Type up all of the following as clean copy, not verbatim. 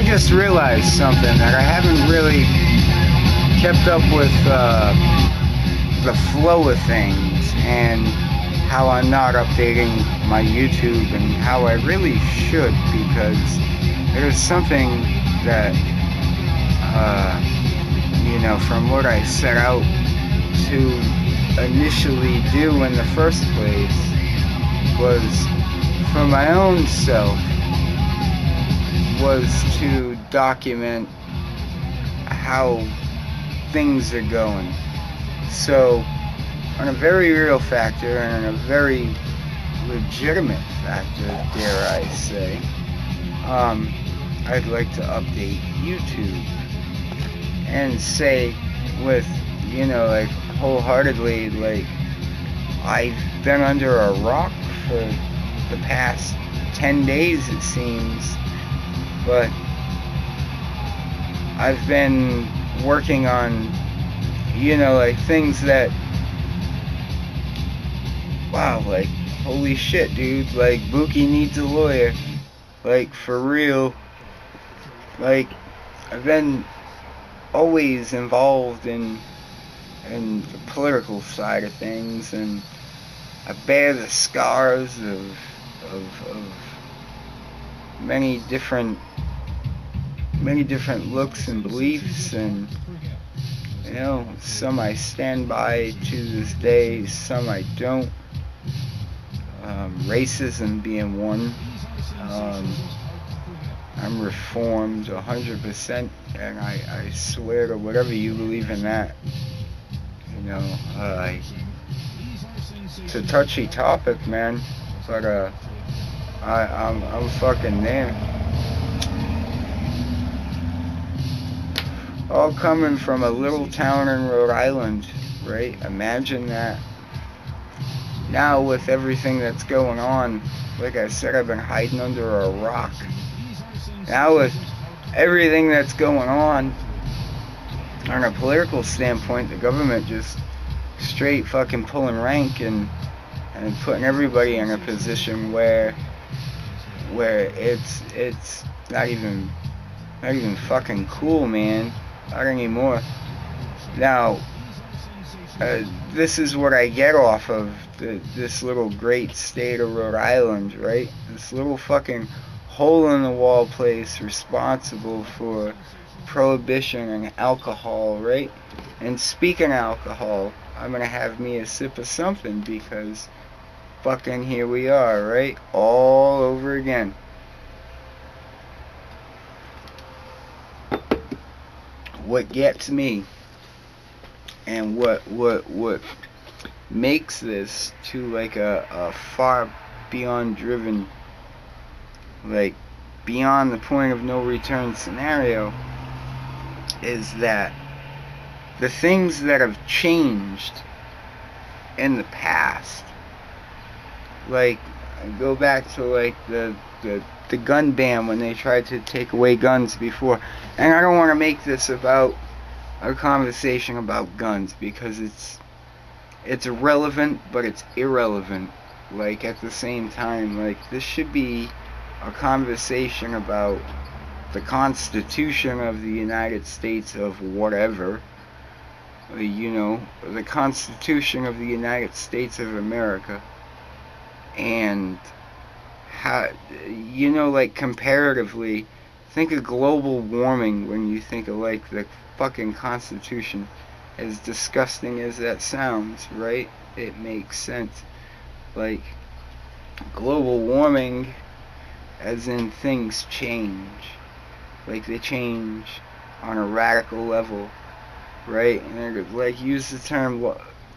just realized something that I haven't really kept up with the flow of things, and how I'm not updating my YouTube, and how I really should, because there's something that you know, from what I set out to initially do in the first place, was for my own self, was to document how things are going. So, on a very real factor, and on a very legitimate factor, dare I say, I'd like to update YouTube and say with, you know, like, wholeheartedly, like, I've been under a rock for the past 10 days, it seems, but I've been working on, you know, like, things that, wow, like, holy shit, dude, like, Buki needs a lawyer, like, for real. Like, I've been always involved in the political side of things, and I bear the scars of many different looks and beliefs, and, you know, some I stand by to this day, some I don't. Racism being one. I'm reformed 100%, and I swear to whatever you believe in that. You know, it's a touchy topic, man, but I'm fucking there. All coming from a little town in Rhode Island, right? Imagine that. Now with everything that's going on, like I said, I've been hiding under a rock. Now with everything that's going on a political standpoint, the government just straight fucking pulling rank and putting everybody in a position where it's not even fucking cool, man. Not anymore. Now, this is what I get off of this little great state of Rhode Island, right? This little fucking hole-in-the-wall place responsible for prohibition and alcohol, right? And speaking of alcohol, I'm gonna have me a sip of something, because fucking here we are, right? All over again. What gets me, and what makes this to like a far beyond driven, like beyond the point of no return scenario, is that the things that have changed in the past, like, go back to like the gun ban, when they tried to take away guns before. And I don't want to make this about a conversation about guns, because it's relevant, but it's irrelevant, like, at the same time. Like, this should be a conversation about the Constitution of the United States of whatever, you know, the Constitution of the United States of America, and how, you know, like, comparatively, think of global warming when you think of, like, the fucking Constitution. As disgusting as that sounds, right? It makes sense. Like, global warming, as in things change. Like, they change on a radical level, right? And, like, use the term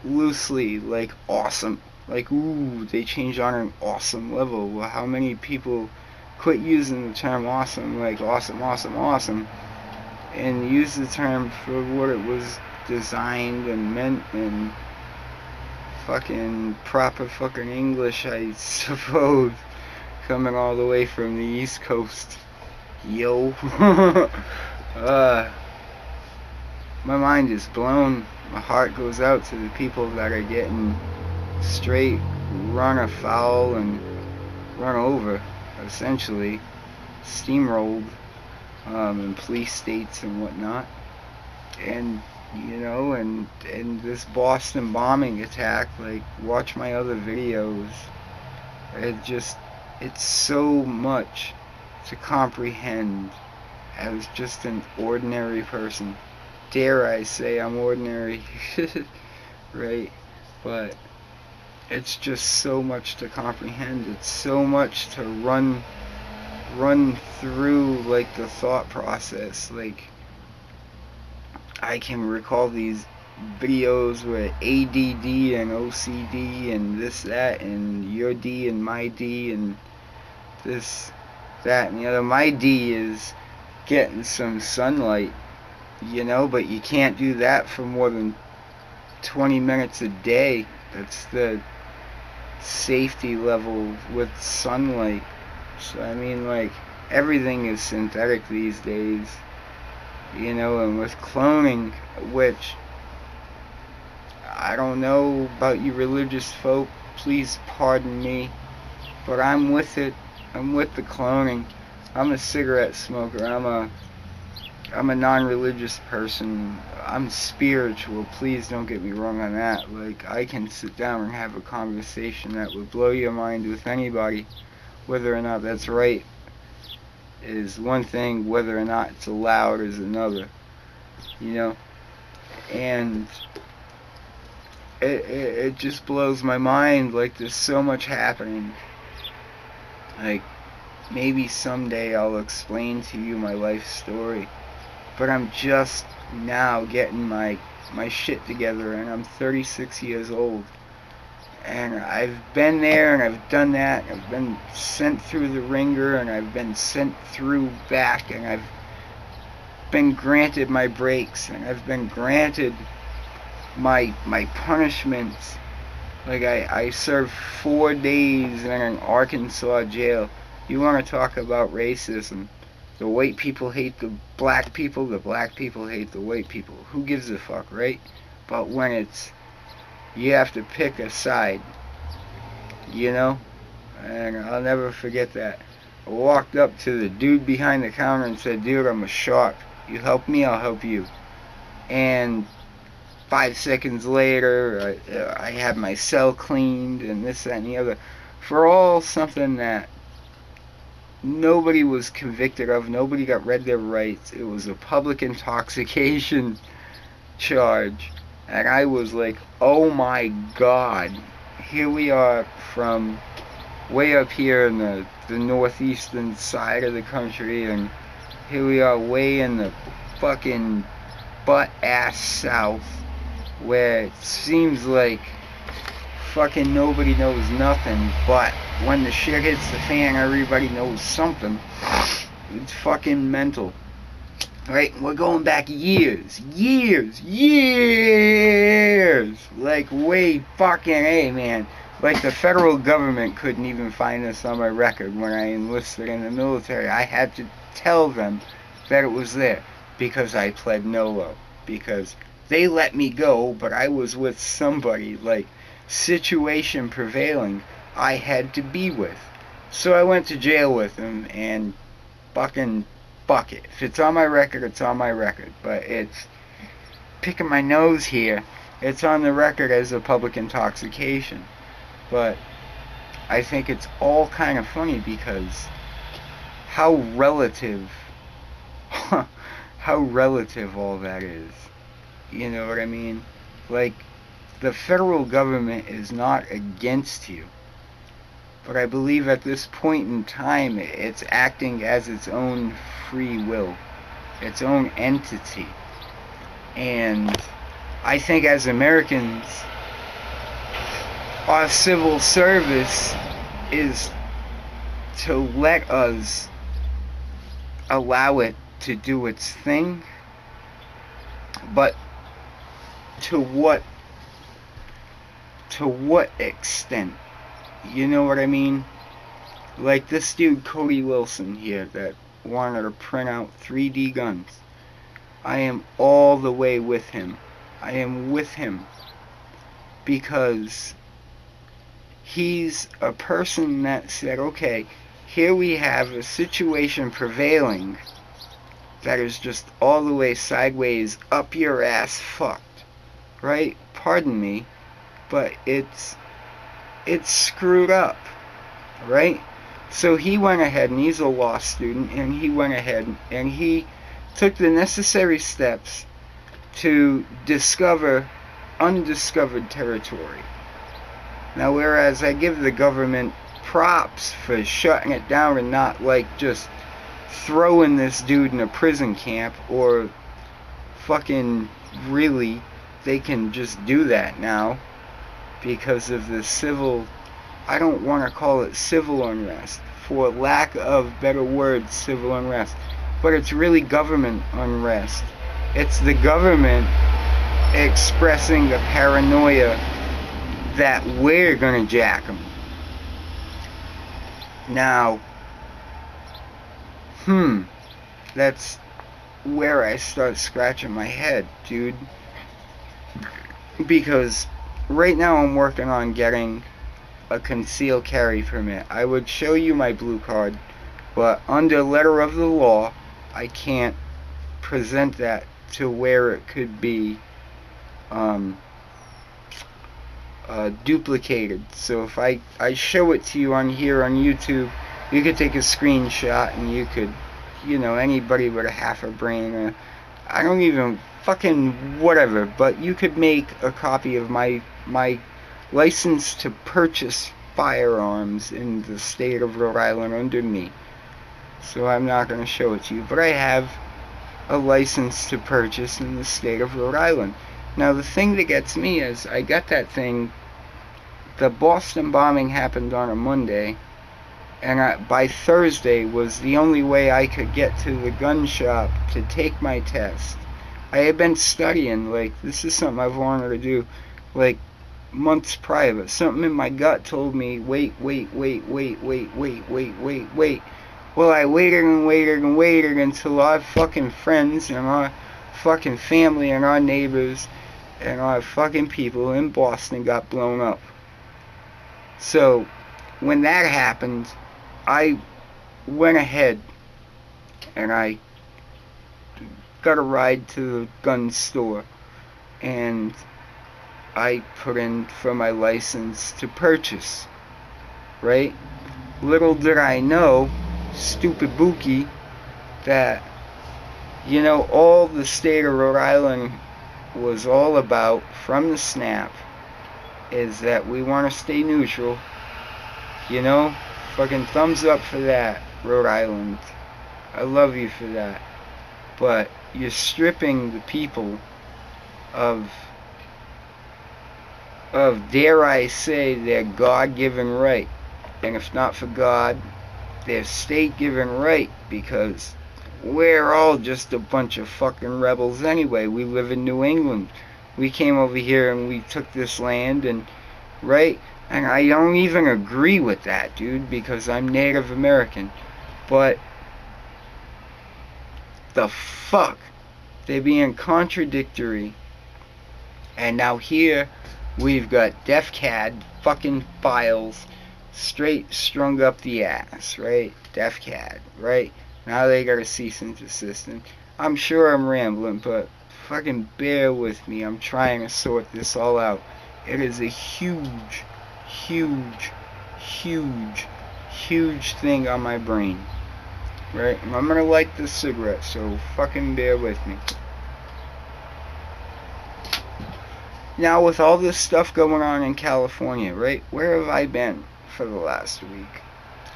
loosely, like, awesome. Like, ooh, they change on an awesome level. Well, how many people quit using the term awesome, like awesome, awesome, awesome, and use the term for what it was designed and meant in fucking proper fucking English, I suppose, coming all the way from the East Coast. Yo. My mind is blown. My heart goes out to the people that are getting straight run afoul and run over, essentially steamrolled in police states and whatnot. And and this Boston bombing attack, like, watch my other videos. It's so much to comprehend as just an ordinary person. Dare I say I'm ordinary, right? But it's just so much to comprehend. It's so much to run through, like, the thought process. Like, I can recall these videos with ADD and OCD and this, that, and your D and my D and this, that, and the other. My D is getting some sunlight, but you can't do that for more than 20 minutes a day. That's the safety level with sunlight. So, I mean, like, everything is synthetic these days. And with cloning, which, I don't know about you religious folk, please pardon me, but I'm with it. I'm with the cloning. I'm a cigarette smoker. I'm a non-religious person. I'm spiritual. Please don't get me wrong on that. Like, I can sit down and have a conversation that would blow your mind with anybody. Whether or not that's right is one thing, whether or not it's allowed is another, and it just blows my mind. Like, there's so much happening. Like, maybe someday I'll explain to you my life story, but I'm just now getting my shit together, and I'm 36 years old. And I've been there, and I've done that. I've been sent through the ringer, and I've been sent through back, and I've been granted my breaks, and I've been granted my punishments. Like, I served 4 days in an Arkansas jail. You want to talk about racism? The white people hate the black people hate the white people. Who gives a fuck, right? But when it's, you have to pick a side, and I'll never forget that. I walked up to the dude behind the counter and said, "Dude, I'm a shark. You help me, I'll help you." And 5 seconds later, I had my cell cleaned and this, that, and the other, for all something that nobody was convicted of. Nobody got read their rights. It was a public intoxication charge. And I was like, oh my God, here we are from way up here in the northeastern side of the country, and here we are way in the fucking butt-ass south, where it seems like fucking nobody knows nothing, but when the shit hits the fan, everybody knows something. It's fucking mental. Right? We're going back years. Like, way fucking A, man. Like, the federal government couldn't even find this on my record when I enlisted in the military. I had to tell them that it was there because I pled NOLO. Because they let me go, but I was with somebody, like, situation prevailing, I had to be with. So I went to jail with him, and fucking fuck it. If it's on my record, it's on my record. But it's picking my nose here. It's on the record as a public intoxication. But I think it's all kind of funny because how relative all that is. You know what I mean? Like, the federal government is not against you. But I believe at this point in time, it's acting as its own free will, its own entity. And I think as Americans, our civil service is to let us allow it to do its thing, but to what extent? You know what I mean? Like this dude Cody Wilson here that wanted to print out 3D guns. I am all the way with him. I am with him because he's a person that said, okay, here we have a situation prevailing that is just all the way sideways up your ass fucked, right? Pardon me, but it's screwed up, right? So he went ahead, and he's a law student, and he went ahead and he took the necessary steps to discover undiscovered territory. Now, whereas I give the government props for shutting it down and not like just throwing this dude in a prison camp, or fucking really, they can just do that now because of the civil, I don't want to call it civil unrest, for lack of better words, civil unrest, but it's really government unrest. It's the government expressing the paranoia that we're gonna jack them. Now, that's where I start scratching my head, dude. Because right now I'm working on getting a concealed carry permit. I would show you my blue card, but under letter of the law, I can't present that to where it could be duplicated. So if I show it to you on here on YouTube, you could take a screenshot and you could, you know, anybody with a half a brain, I don't even fucking whatever, but you could make a copy of my license to purchase firearms in the state of Rhode Island under me. So I'm not going to show it to you, but I have a license to purchase in the state of Rhode Island. Now the thing that gets me is I got that thing, the Boston bombing happened on a Monday, and by Thursday was the only way I could get to the gun shop to take my test. I had been studying, like, this is something I've wanted to do, like, months prior, but something in my gut told me, wait. Well, I waited until our fucking friends and our fucking family and our neighbors and our fucking people in Boston got blown up. So, when that happened, I went ahead and I got a ride to the gun store and I put in for my license to purchase, right? Little did I know, stupid bookie, that, you know, all the state of Rhode Island was all about from the snap is that we want to stay neutral. You know, fucking thumbs up for that, Rhode Island. I love you for that. But you're stripping the people of dare I say, their God-given right. And if not for God, their state-given right, because we're all just a bunch of fucking rebels anyway. We live in New England. We came over here and we took this land, and right? And I don't even agree with that, dude, because I'm Native American. But the fuck? They're being contradictory. And now here we've got DefCAD fucking files straight strung up the ass, right? DefCAD, right? Now they got a cease and desist. And I'm sure I'm rambling, but fucking bear with me. I'm trying to sort this all out. It is a huge thing on my brain, right? And I'm gonna light this cigarette, so fucking bear with me. Now, with all this stuff going on in California, right? Where have I been for the last week?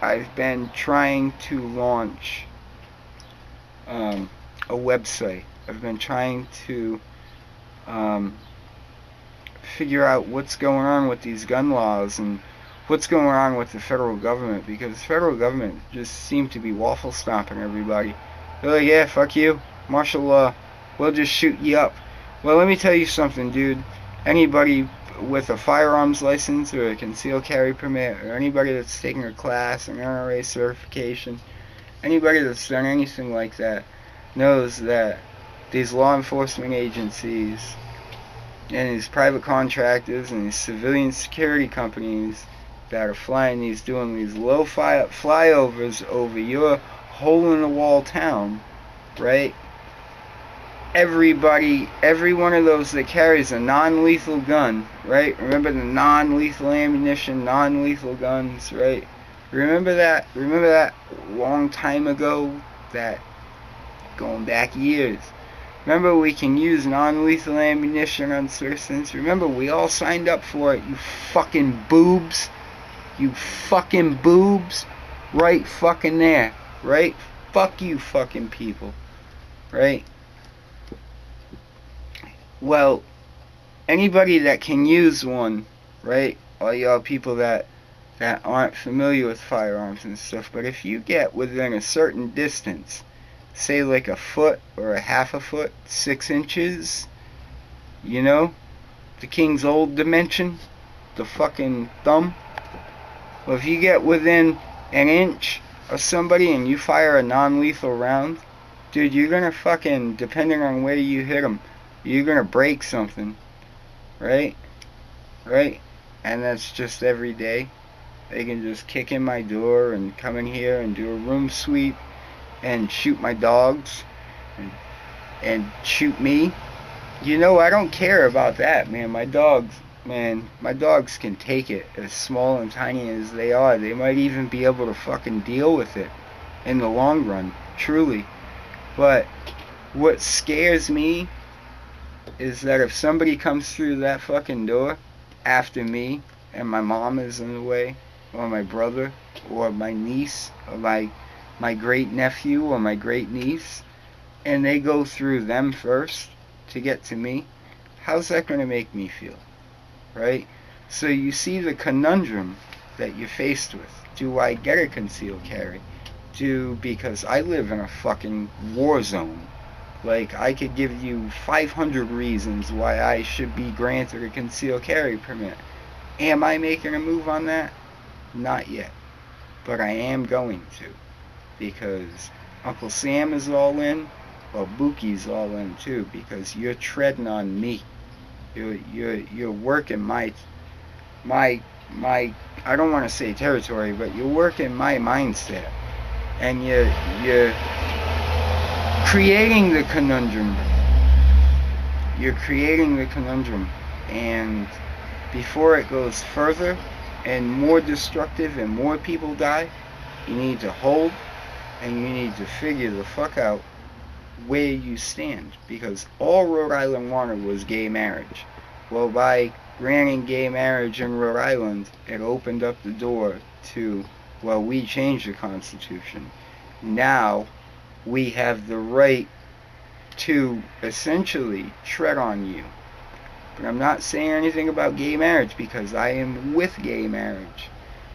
I've been trying to launch a website. I've been trying to figure out what's going on with these gun laws and what's going on with the federal government, because the federal government just seems to be waffle stomping everybody. They're like, yeah, fuck you, martial law, we'll just shoot you up. Well, let me tell you something, dude. Anybody with a firearms license or a concealed carry permit, or anybody that's taking a class, an NRA certification, anybody that's done anything like that knows that these law enforcement agencies and these private contractors and these civilian security companies that are doing these low flyovers over your hole-in-the-wall town right? Every one of those that carries a non-lethal gun, right? Remember the non-lethal ammunition, non-lethal guns, right? Remember that long time ago, that going back years. Remember, we can use non-lethal ammunition on citizens. Remember, we all signed up for it, you fucking boobs. You fucking boobs. Right fucking there, right? Fuck you fucking people, right? Well, anybody that can use one, right? All y'all people that aren't familiar with firearms and stuff, but if you get within a certain distance, say like a foot or a half a foot, 6 inches, you know, the king's old dimension, the fucking thumb. Well, if you get within an inch of somebody and you fire a non-lethal round, dude, you're gonna fucking, depending on where you hit them, you're gonna break something, right? Right? And that's just every day. They can just kick in my door and come in here and do a room sweep and shoot my dogs and shoot me. You know, I don't care about that, man. My dogs can take it, as small and tiny as they are. They might even be able to fucking deal with it in the long run, truly. But what scares me is that if somebody comes through that fucking door after me and my mom is in the way, or my brother, or my niece, or my great nephew or my great niece, and they go through them first to get to me, how's that going to make me feel? Right? So you see the conundrum that you're faced with. Do I get a concealed carry? Because I live in a fucking war zone. Like, I could give you 500 reasons why I should be granted a concealed carry permit. Am I making a move on that? Not yet. But I am going to. Because Uncle Sam is all in, well, Bookie's all in too, because you're treading on me. You're working my I don't want to say territory, but you're working my mindset, and you're creating the conundrum. You're creating the conundrum, and before it goes further and more destructive and more people die, you need to hold, and you need to figure the fuck out where you stand, because all Rhode Island wanted was gay marriage. Well, by granting gay marriage in Rhode Island, it opened up the door to, well, we changed the Constitution. Now we have the right to essentially tread on you. But I'm not saying anything about gay marriage, because I am with gay marriage.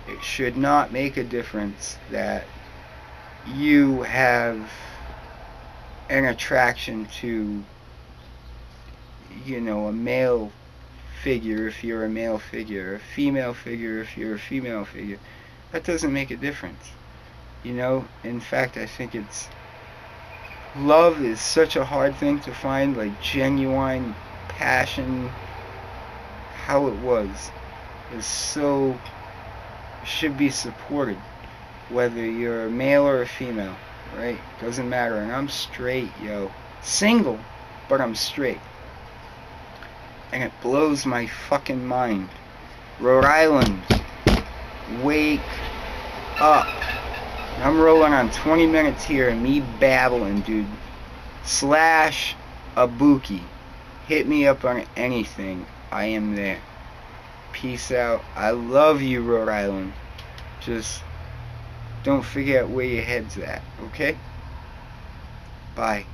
It should not make a difference that you have an attraction to, you know, a male figure if you're a male figure, a female figure if you're a female figure. That doesn't make a difference. You know, in fact, I think love is such a hard thing to find, like genuine passion, how it was, is so, should be supported, whether you're a male or a female, right? Doesn't matter. And I'm straight, yo. Single, but I'm straight. And it blows my fucking mind. Rhode Island, wake up. I'm rolling on 20 minutes here and me babbling, dude. Slash a Bookie. Hit me up on anything. I am there. Peace out. I love you, Rhode Island. Just don't forget where your head's at, okay? Bye.